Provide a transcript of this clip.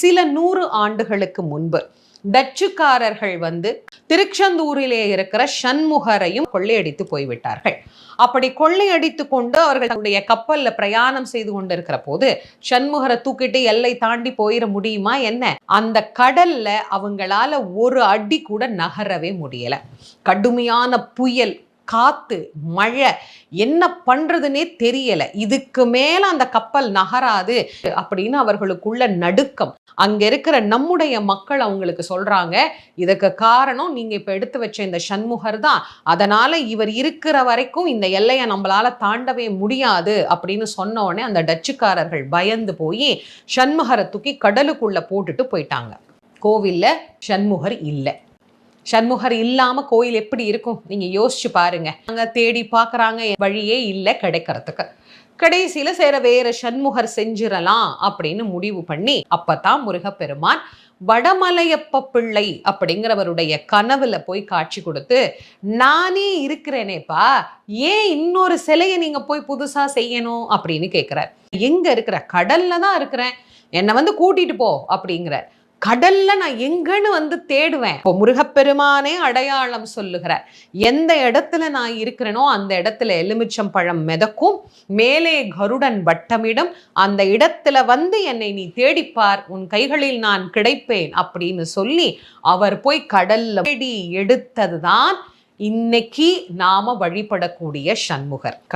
சில 100 ஆண்டுகளுக்கு முன்பு டச்சுக்காரர்கள் வந்து திருச்செந்தூரிலே இருக்கிற சண்முகரையும் கொள்ளையடித்து போய்விட்டார்கள். அப்படி கொள்ளையடித்து கொண்டு அவர்கள் தன்னுடைய கப்பல்ல பிரயாணம் செய்து கொண்டிருக்கிற போது சண்முகரை தூக்கிட்டு எல்லை தாண்டி போயிட முடியுமா என்ன? அந்த கடல்ல அவங்களால ஒரு அடி கூட நகரவே முடியல. கடுமையான புயல், காத்து, மழை, என்ன பண்றதுன்னே தெரியல. இதுக்கு மேல அந்த கப்பல் நகராது அப்படின்னு அவர்களுக்குள்ள நடுக்கம். அங்க இருக்கிற நம்முடைய மக்கள் அவங்களுக்கு சொல்றாங்க, இதுக்கு காரணம் நீங்க இப்ப எடுத்து வச்ச இந்த சண்முகர் தான். அதனால இவர் இருக்கிற வரைக்கும் இந்த எல்லையை நம்மளால தாண்டவே முடியாது அப்படின்னு சொன்ன உடனே அந்த டச்சுக்காரர்கள் பயந்து போய் சண்முகரை தூக்கி கடலுக்குள்ள போட்டுட்டு போயிட்டாங்க. கோவில்ல சண்முகர் இல்லை. சண்முகர் இல்லாம கோயில் எப்படி இருக்கும் நீங்க யோசிச்சு பாருங்க. அங்க தேடி பாக்குறாங்க, வழியே இல்லை கிடைக்கிறதுக்கு. கடைசியில வேற சண்முகர் செஞ்சிடலாம் அப்படின்னு முடிவு பண்ணி அப்பதான் முருகப்பெருமான் வடமலையப்ப பிள்ளை அப்படிங்கிறவருடைய கனவுல போய் காட்சி கொடுத்து, நானே இருக்கிறேனேப்பா, ஏன் இன்னொரு சிலையை நீங்க போய் புதுசா செய்யணும் அப்படின்னு கேட்கிறார். எங்க இருக்கிற? கடல்ல தான் இருக்கிறேன், என்னை வந்து கூட்டிட்டு போ அப்படிங்கிறார். கடல்ல நான் எங்கன்னு வந்து தேடுவேன். இப்போ முருகப்பெருமானே அடையாளம் சொல்லுகிறார். எந்த இடத்துல நான் இருக்கிறேனோ அந்த இடத்துல எலுமிச்சம் பழம் மிதக்கும், மேலே கருடன் வட்டமிடும், அந்த இடத்துல வந்து என்னை நீ தேடிப்பார், உன் கைகளில் நான் கிடைப்பேன் அப்படின்னு சொல்லி அவர் போய் கடல்ல தேடி எடுத்ததுதான் இன்னைக்கு நாம வழிபடக்கூடிய சண்முகர்.